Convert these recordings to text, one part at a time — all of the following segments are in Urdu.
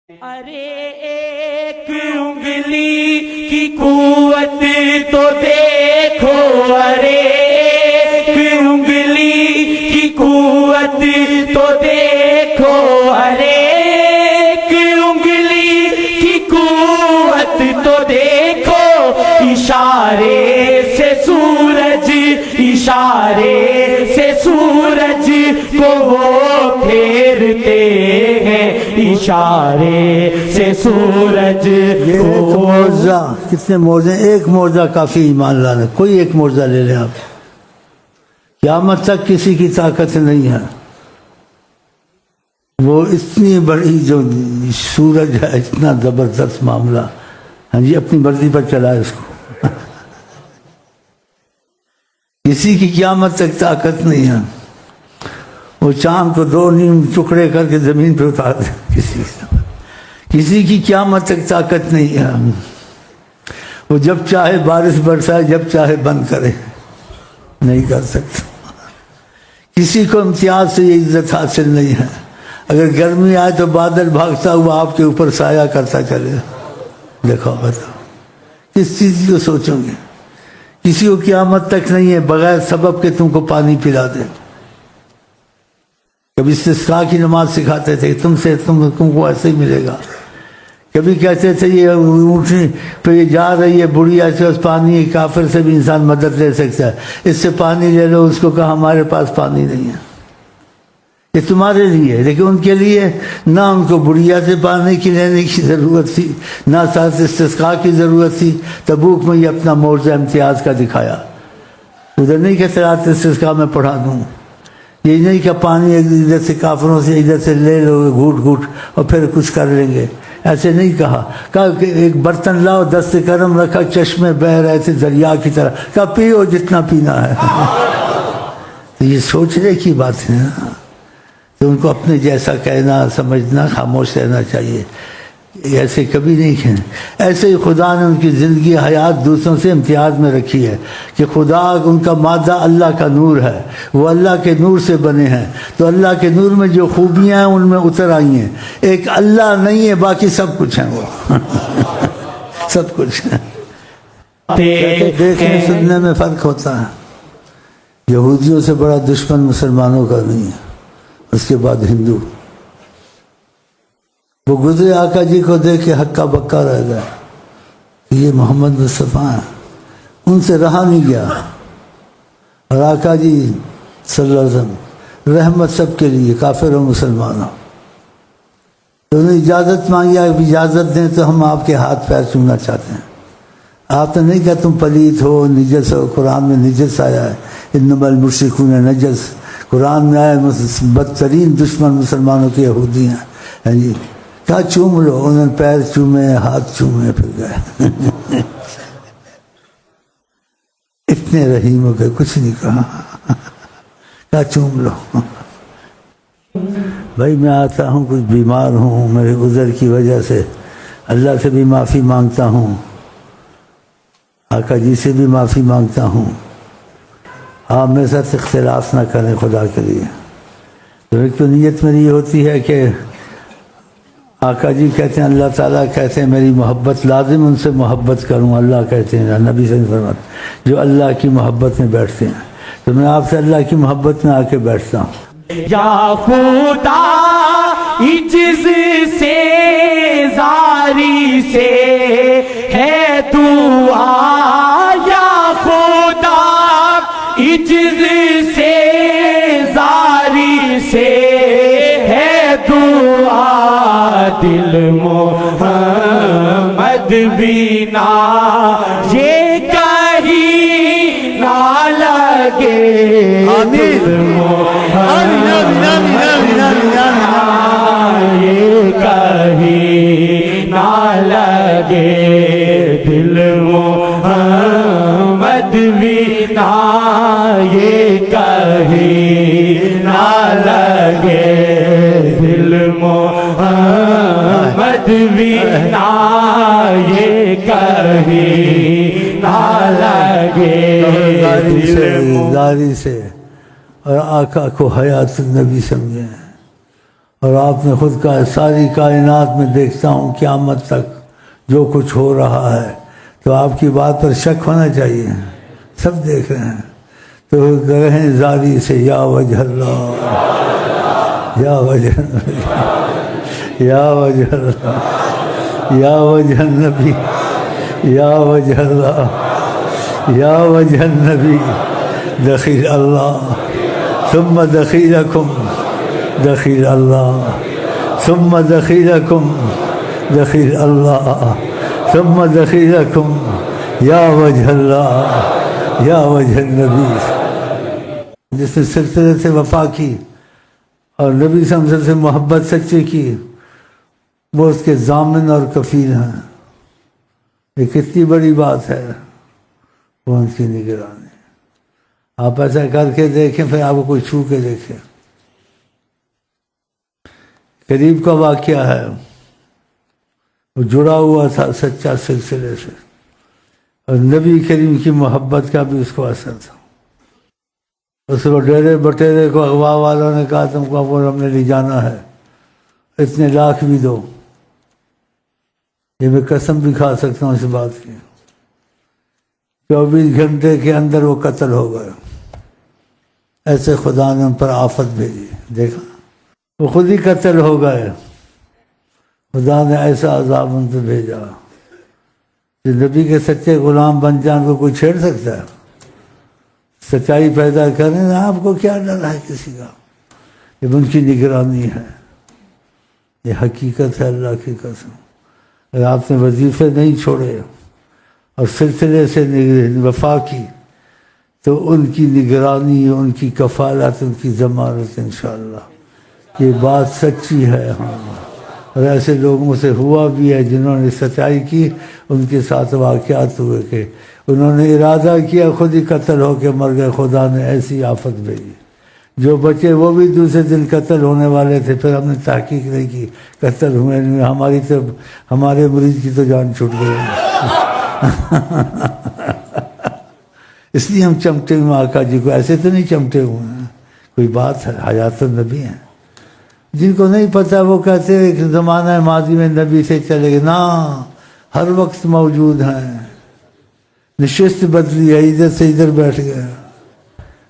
ارے ایک انگلی کی قوت تو دیکھو، ارے ایک انگلی کی قوت تو دیکھو، ارے ایک انگلی کی قوت تو دیکھو، اشارے سے سورج، اشارے سے سورج کو وہ پھیرتے ہیں، اشارے سے سورج یہ ایک معجزہ، کتنے معجزے؟ ایک معجزہ کافی ایمان لانے، کوئی ایک معجزہ لے لیں آپ، قیامت تک کسی کی طاقت نہیں ہے۔ وہ اتنی بڑی جو سورج ہے، اتنا زبردست معاملہ، ہاں جی اپنی مرضی پر چلائے اس کو، کسی کی قیامت تک طاقت نہیں ہے۔ وہ چاند کو دو نیم ٹکڑے کر کے زمین پہ اتار دے، کسی کی قیامت تک طاقت نہیں ہے۔ وہ جب چاہے بارش برسائے، جب چاہے بند کرے، نہیں کر سکتا۔ کسی کو امتیاز سے یہ عزت حاصل نہیں ہے۔ اگر گرمی آئے تو بادل بھاگتا ہوا آپ کے اوپر سایہ کرتا چلے، دیکھو بتاؤ کس چیز کو سوچو گے؟ کسی کو قیامت تک نہیں ہے بغیر سبب کے تم کو پانی پلا دے۔ کبھی استسقاء کی نماز سکھاتے تھے، تم کو ایسے ہی ملے گا۔ کبھی کہتے تھے یہ اونٹنی پہ یہ جا رہی ہے بڑھیا، اس کے پاس پانی ہے، کافر سے بھی انسان مدد لے سکتا ہے، اس سے پانی لے لو۔ اس کو کہا ہمارے پاس پانی نہیں ہے، یہ تمہارے لیے ہے، لیکن ان کے لیے نہ ان کو بڑھیا سے پانی کی لینے کی ضرورت تھی، نہ ساتھ استسقاء کی ضرورت تھی۔ تبوک میں یہ اپنا معجزہ امتیاز کا دکھایا۔ ادھر نہیں کہتے رات استسقاء میں پڑھا دوں، یہ نہیں کہ پانی ادھر سے کافروں سے ادھر سے لے لو گے گھوٹ گھوٹ اور پھر کچھ کر لیں گے، ایسے نہیں کہا۔ کہا کہ ایک برتن لاؤ، دست کرم رکھا، چشمے بہ رہے تھے دریا کی طرح، کہا پیو جتنا پینا ہے۔ تو یہ سوچنے کی بات ہے نا، تو ان کو اپنے جیسا کہنا، سمجھنا، خاموش رہنا چاہیے، ایسے کبھی نہیں کہنا۔ ایسے ہی خدا نے ان کی زندگی حیات دوسروں سے امتیاز میں رکھی ہے کہ خدا ان کا مادہ اللہ کا نور ہے، وہ اللہ کے نور سے بنے ہیں، تو اللہ کے نور میں جو خوبیاں ہیں ان میں اتر آئی ہیں۔ ایک اللہ نہیں ہے، باقی سب کچھ ہیں، وہ سب کچھ ہے۔ دیکھنے سننے میں فرق ہوتا ہے۔ یہودیوں سے بڑا دشمن مسلمانوں کا نہیں ہے، اس کے بعد ہندو۔ وہ گزرے آقا جی کو دیکھ کے ہکا بکا رہ گیا، یہ محمد مصطفیٰ ہیں، ان سے رہا نہیں گیا۔ اور آقا جی صلی اللہ علیہ وسلم رحمت سب کے لیے، کافر و مسلمانوں۔ تو انہیں اجازت مانگی، آپ اجازت دیں تو ہم آپ کے ہاتھ پیر چومنا چاہتے ہیں۔ آپ نے نہیں کہا تم پلیت ہو، نجس ہو، قرآن میں نجس آیا ہے، انما المشرکون نجس، قرآن میں آیا بدترین دشمن مسلمانوں کے یہودی ہیں جی، کہا چوم لو۔ انہوں نے پیر چومے، ہاتھ چومے، پھر گئے۔ اتنے رحیم ہو گئے، کچھ نہیں کہا، کہا چوم لو۔ بھائی میں آتا ہوں، کچھ بیمار ہوں، میرے عذر کی وجہ سے اللہ سے بھی معافی مانگتا ہوں، آقا جی سے بھی معافی مانگتا ہوں، آپ میرے ساتھ اختلاف نہ کریں خدا کے لیے۔ تو ایک تو نیت میری یہ ہوتی ہے کہ آقا جی کہتے ہیں، اللہ تعالیٰ کہتے ہیں میری محبت لازم ان سے محبت کروں، اللہ کہتے ہیں، نبی صلی اللہ علیہ وسلم جو اللہ کی محبت میں بیٹھتے ہیں، تو میں آپ سے اللہ کی محبت میں آ کے بیٹھتا ہوں۔ یا خدا عجز سے زاری سے ہے دعا، یا خدا عجز سے زاری سے ہے دعا، دل محمد بینا یہ کہیں نہ لگے، دل محمد یہ کہیں نہ لگے، دل محمد بینا یہ کہیں نہ لگے، دل محمد بینا یہ کہیں نہ لگے، دل سے اور آقا کو حیات النبی سمجھیں، اور آپ نے خود کہا ساری کائنات میں دیکھتا ہوں قیامت تک جو کچھ ہو رہا ہے، تو آپ کی بات پر شک ہونا چاہیے، سب دیکھ رہے ہیں، تو کہیں زاری سے یا وجہ اللہ، یا وجہ النبی، یا وجہ اللہ، یا وجہ النبی، یا وجہ اللہ، یا وجہ النبی، دخیل اللہ ثم دخیلکم دخیل اللہ ثم دخیلکم دخیل اللہ ثم دخیلکم یا وجہ اللہ یا وجہ النبی۔ جس نے سلسلے سے وفا کی اور نبی صلی اللہ علیہ وسلم سے محبت سچی کی، وہ اس کے ضامن اور کفیل ہیں۔ یہ کتنی بڑی بات ہے، وہ ان کی نگرانی۔ آپ ایسا کر کے دیکھیں، پھر آپ کو کوئی چھو کے دیکھیں۔ قریب کا واقعہ ہے، وہ جڑا ہوا تھا سچا سلسلے سے، اور نبی کریم کی محبت کا بھی اس کو اثر تھا۔ اس کو ڈیرے بٹیرے کو اغوا والوں نے کہا تم کو وہ ہم نے لے جانا ہے، اتنے لاکھ بھی دو۔ یہ میں قسم بھی کھا سکتا ہوں اس بات کی، 24 گھنٹے کے اندر وہ قتل ہو گئے۔ ایسے خدا نے ان پر آفت بھیجی، دیکھا وہ خود ہی قتل ہو گئے۔ خدا نے ایسا عذاب ان پہ بھیجا کہ نبی کے سچے غلام بن جان کو کوئی چھیڑ سکتا ہے؟ سچائی پیدا کریں، آپ کو کیا ڈر ہے کسی کا؟ یہ ان کی نگرانی ہے، یہ حقیقت ہے اللہ کی قسم۔ اگر آپ نے وظیفے نہیں چھوڑے اور سلسلے سے وفا کی، تو ان کی نگرانی، ان کی کفالت، ان کی ضمانت انشاءاللہ۔ یہ بات سچی ہے، ہاں، اور ایسے لوگوں سے ہوا بھی ہے جنہوں نے سچائی کی، ان کے ساتھ واقعات ہوئے کہ انہوں نے ارادہ کیا، خود ہی قتل ہو کے مر گئے، خدا نے ایسی آفت بھیجی۔ جو بچے وہ بھی دوسرے دن قتل ہونے والے تھے، پھر ہم نے تحقیق نہیں کی، قتل ہوئے نہیں، ہماری تو ہمارے مریض کی تو جان چھوٹ گئی۔ اس لیے ہم چمٹے ہوئے آقا جی کو، ایسے تو نہیں چمٹے ہوئے ہیں، کوئی بات ہے، حیات النبی ہیں۔ جن کو نہیں پتہ وہ کہتے ہیں کہ زمانہ ماضی میں نبی سے چلے گئے، نہ، ہر وقت موجود ہیں۔ نشست بدلی ہے، ادھر سے ادھر بیٹھ گئے،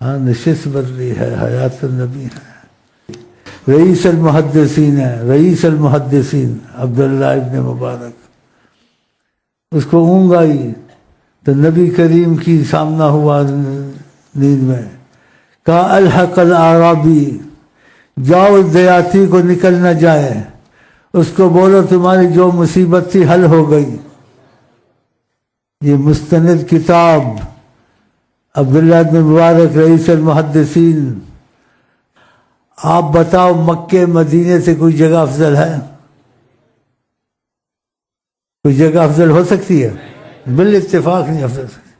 ہاں نشست بدلی ہے، حیات النبی ہے۔ رئیس المحدثین ہے، رئیس المحدثین عبداللہ ابن مبارک، اس کو اونگ آئی تو نبی کریم کی سامنا ہوا نیند میں، کہا الحق الاعرابی، جاؤ اس دیاتی کو نکل نہ جائے، اس کو بولو تمہاری جو مصیبت تھی حل ہو گئی۔ یہ مستند کتاب عبداللہ بن مبارک رئیس المحدثین۔ آپ بتاؤ مکے مدینے سے کوئی جگہ افضل ہے؟ کوئی جگہ افضل ہو سکتی ہے؟ بال اتفاق نہیں افضل سکتی۔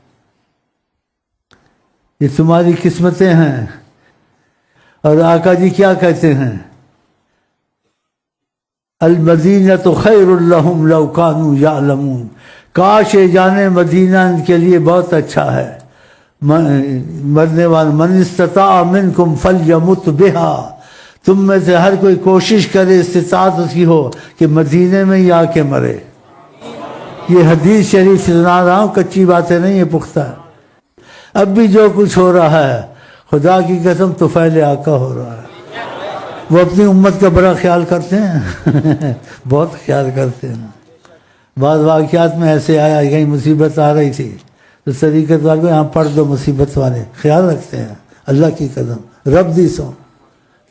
یہ تمہاری قسمتیں ہیں۔ اور آقا جی کیا کہتے ہیں؟ المدینۃ خیر لہم لو کانوا یعلمون، کاش یہ جانے مدینہ ان کے لیے بہت اچھا ہے۔ مرنے والا من استطاع منکم فلیمت بہا، تم میں سے ہر کوئی کوشش کرے، استطاعت اس کی ہو کہ مدینے میں ہی آ کے مرے۔ یہ حدیث شریف سنا رہا ہوں، کچی باتیں نہیں، یہ پختہ ہے۔ اب بھی جو کچھ ہو رہا ہے، خدا کی قسم طفیل آقا ہو رہا ہے۔ وہ اپنی امت کا بڑا خیال کرتے ہیں، بہت خیال کرتے ہیں۔ بعض واقعات میں ایسے آیا، کہیں مصیبت آ رہی تھی تو طریقت والے یہاں پڑھ دو، مصیبت والے خیال رکھتے ہیں۔ اللہ کی قسم، رب دی سو،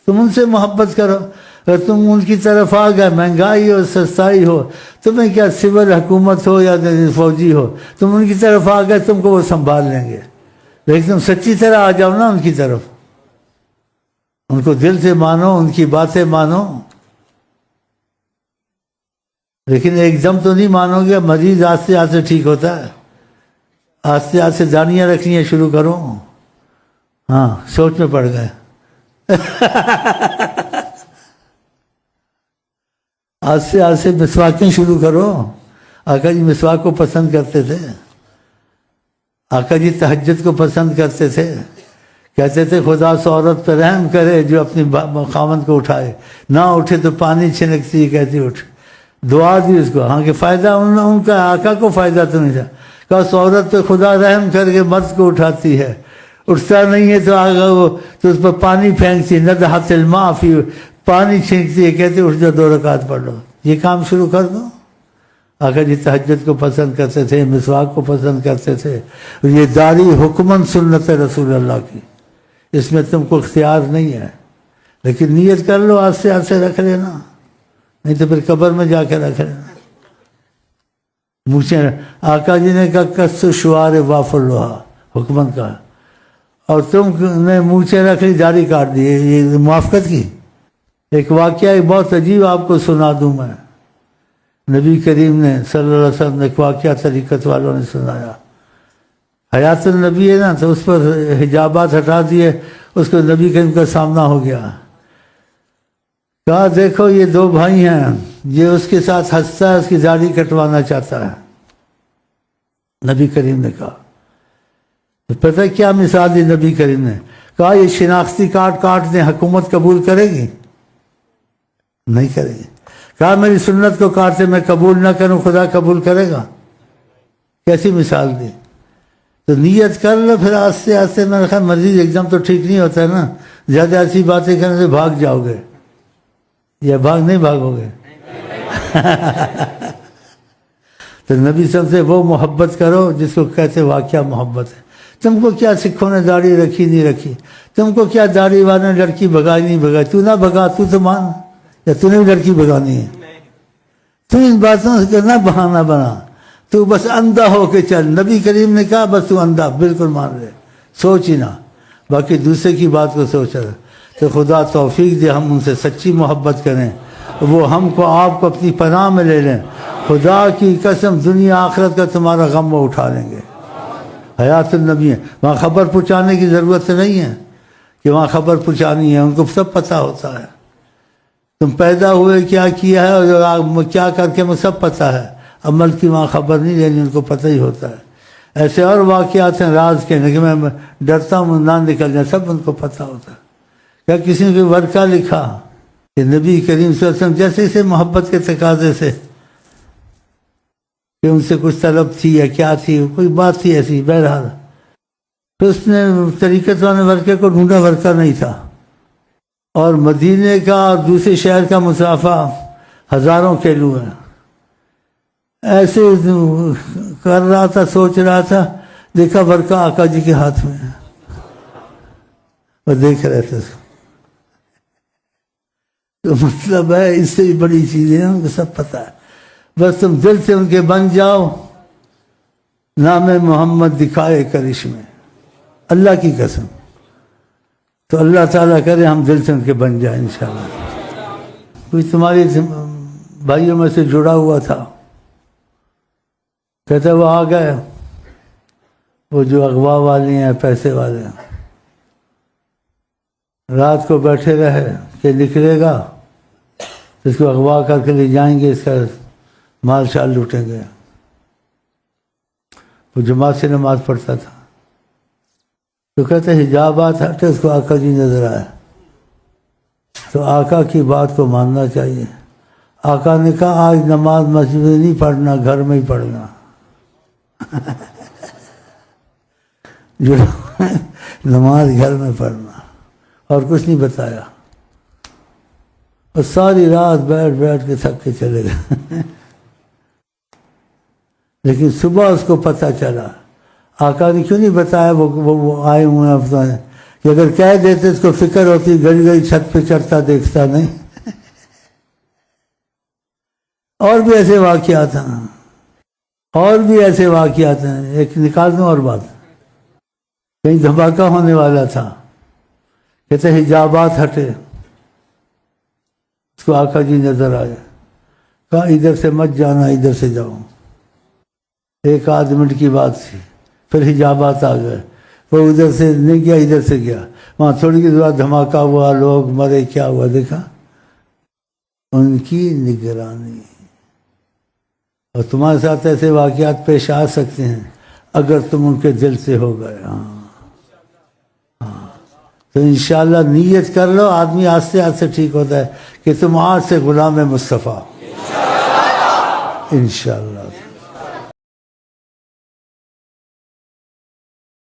تم ان سے محبت کرو۔ اگر تم ان کی طرف آ گئے، مہنگائی ہو، سستائی ہو، تمہیں کیا سول حکومت ہو یا فوجی ہو، تم ان کی طرف آ گئے، تم کو وہ سنبھال لیں گے۔ لیکن تم سچی طرح آ جاؤ نا ان کی طرف، ان کو دل سے مانو، ان کی باتیں مانو۔ لیکن ایک دم تو نہیں مانو گے، مریض آہستہ آہستہ ٹھیک ہوتا ہے، آہستہ آہستہ دانیاں رکھنی شروع کرو۔ ہاں سوچ میں پڑ گئے۔ آہستہ آہستہ مسواکیں شروع کرو۔ آقا جی مسواک کو پسند کرتے تھے، آقا جی تہجد کو پسند کرتے تھے کہتے تھے خدا سے عورت پہ رحم کرے جو اپنی خاوند کو اٹھائے، نہ اٹھے تو پانی چھنکتی ہے کہتی اٹھ، دعا دی اس کو، ہاں کہ فائدہ ان کا آقا کو فائدہ تو نہیں تھا، کہا اس عورت پہ خدا رحم کر کے مرد کو اٹھاتی ہے، اٹھتا نہیں ہے تو آگا وہ تو اس پر پانی پھینکتی ہے، ندحت الماء فی، پانی چھینکتی ہے، کہتے اٹھ جاؤ 2 رکعت پڑھ لو، یہ کام شروع کر دو۔ آقا جی تہجد کو پسند کرتے تھے، مسواک کو پسند کرتے تھے، یہ داری حکمن سنت رسول اللہ کی، اس میں تم کو اختیار نہیں ہے، لیکن نیت کر لو، آستے آستے رکھ لینا، نہیں تو پھر قبر میں جا کے رکھ لینا۔ مجھے آقا جی نے کہا کس شعار وافر لوہا، حکمن کا، اور تم نے مونچھیں رکھ لی، داڑھی کاٹ دی، یہ موافقت کی۔ ایک واقعہ ایک بہت عجیب آپ کو سنا دوں میں، نبی کریم نے صلی اللہ علیہ وسلم نے ایک واقعہ طریقت والوں نے سنایا، حیات النبی ہے نا، تو اس پر حجابات ہٹا دیے، اس کو نبی کریم کا سامنا ہو گیا، کہا دیکھو یہ 2 بھائی ہیں، یہ اس کے ساتھ ہنستا ہے، اس کی داڑھی کٹوانا چاہتا ہے۔ نبی کریم نے کہا، پتہ کیا مثال دی نبی کریم نے، کہا یہ شناختی کاٹ دیں، حکومت قبول کرے گی؟ نہیں کرے گی۔ کہا میری سنت کو کاٹتے میں قبول نہ کروں، خدا قبول کرے گا؟ کیسی مثال دی؟ تو نیت کر لو، پھر آستے آستے میں رکھا، مزید ایک دم تو ٹھیک نہیں ہوتا ہے نا، زیادہ ایسی باتیں کرنے سے بھاگ جاؤ گے، یا نہیں بھاگو گے؟ تو نبی صلی اللہ علیہ وسلم سے وہ محبت کرو جس کو کہتے واقعہ محبت ہے۔ تم کو کیا سکھوں نے داڑھی رکھی نہیں رکھی، تم کو کیا داڑھی والے نے لڑکی بھگائی نہیں بھگائی، تو نہ بھگا، تو مان، یا تو نے بھی لڑکی بھگانی ہے؟ تو ان باتوں سے نہ بہانہ بنا، تو بس اندھا ہو کے چل۔ نبی کریم نے کہا بس تو اندھا، بالکل مان رہے، سوچ ہی نہ، باقی دوسرے کی بات کو سوچ رہے۔ تو خدا توفیق دے ہم ان سے سچی محبت کریں، وہ ہم کو آپ کو اپنی پناہ میں لے لیں، خدا کی قسم دنیا آخرت کا تمہارا غم وہ اٹھا لیں گے۔ حیات النبی ہے، وہاں خبر پہنچانے کی ضرورت نہیں ہے کہ وہاں خبر پہنچانی ہے، ان کو سب پتہ ہوتا ہے، تم پیدا ہوئے کیا کیا ہے اور کیا کر کے مجھے سب پتہ ہے، عمل کی وہاں خبر نہیں لینی، ان کو پتہ ہی ہوتا ہے۔ ایسے اور واقعات ہیں راز کے، لیکن میں ڈرتا ہوں نہ نکل جائیں، سب ان کو پتہ ہوتا ہے۔ کیا کسی نے کوئی ورقہ لکھا کہ نبی کریم صلی اللہ علیہ وسلم جیسے اسے محبت کے تقاضے سے کہ ان سے کچھ طلب تھی یا کیا تھی، کوئی بات تھی ایسی، بہرحال تو اس نے طریقت والے ورقے کو ڈھونڈا، ورقہ نہیں تھا، اور مدینے کا اور دوسرے شہر کا مسافہ 1000 کیلو ہے۔ ایسے کر رہا تھا، سوچ رہا تھا، دیکھا ورقہ آقا جی کے ہاتھ میں ہے، اور دیکھ رہے تھے۔ تو مطلب ہے اس سے بھی بڑی چیزیں ان کو سب پتہ ہے، بس تم دل سے ان کے بن جاؤ، نام محمد دکھائے کرشمے، اللہ کی قسم۔ تو اللہ تعالیٰ کرے ہم دل سے ان کے بن جائیں انشاءاللہ۔ کوئی تمہاری بھائیوں میں سے جڑا ہوا تھا، کہتا وہ آ گئے، وہ جو اغوا والے ہیں، پیسے والے ہیں، رات کو بیٹھے رہے کہ نکلے گا اس کو اغوا کر کے لے جائیں گے، اس کا مال شال لوٹیں گے۔ وہ جماعت سے نماز پڑھتا تھا، تو کہتے حجابات ہٹے، اس کو آقا جی نظر آئے، تو آقا کی بات کو ماننا چاہیے۔ آقا نے کہا آج نماز مسجد میں نہیں پڑھنا، گھر میں ہی پڑھنا۔ جو نماز گھر میں پڑھنا، اور کچھ نہیں بتایا، اور ساری رات بیٹھ کے تھک کے چلے گئے۔ لیکن صبح اس کو پتہ چلا، آقا نے کیوں نہیں بتایا وہ آئے ہوئے ہیں افغان، کہ اگر کہہ دیتے اس کو فکر ہوتی، گڑی گڑی چھت پہ چڑھتا دیکھتا نہیں۔ اور بھی ایسے واقعات ہیں، اور بھی ایسے واقعات ہیں، ایک نکال دوں اور بات، کہیں دھماکہ ہونے والا تھا، کہتے حجابات ہٹے، اس کو آقا جی نظر آئے، کہا ادھر سے مت جانا، ادھر سے جاؤ۔ 1 منٹ کی بات تھی، پھر حجابات آ گئے، وہ ادھر سے نہیں گیا، ادھر سے گیا، وہاں تھوڑی دیر بعد دھماکہ ہوا، لوگ مرے، کیا ہوا دیکھا؟ ان کی نگرانی۔ اور تمہارے ساتھ ایسے واقعات پیش آ سکتے ہیں اگر تم ان کے دل سے ہو گئے۔ ہاں تو انشاءاللہ نیت کر لو، آدمی آہستہ آہستہ ٹھیک ہوتا ہے کہ تم آج سے غلام مصطفیٰ انشاءاللہ.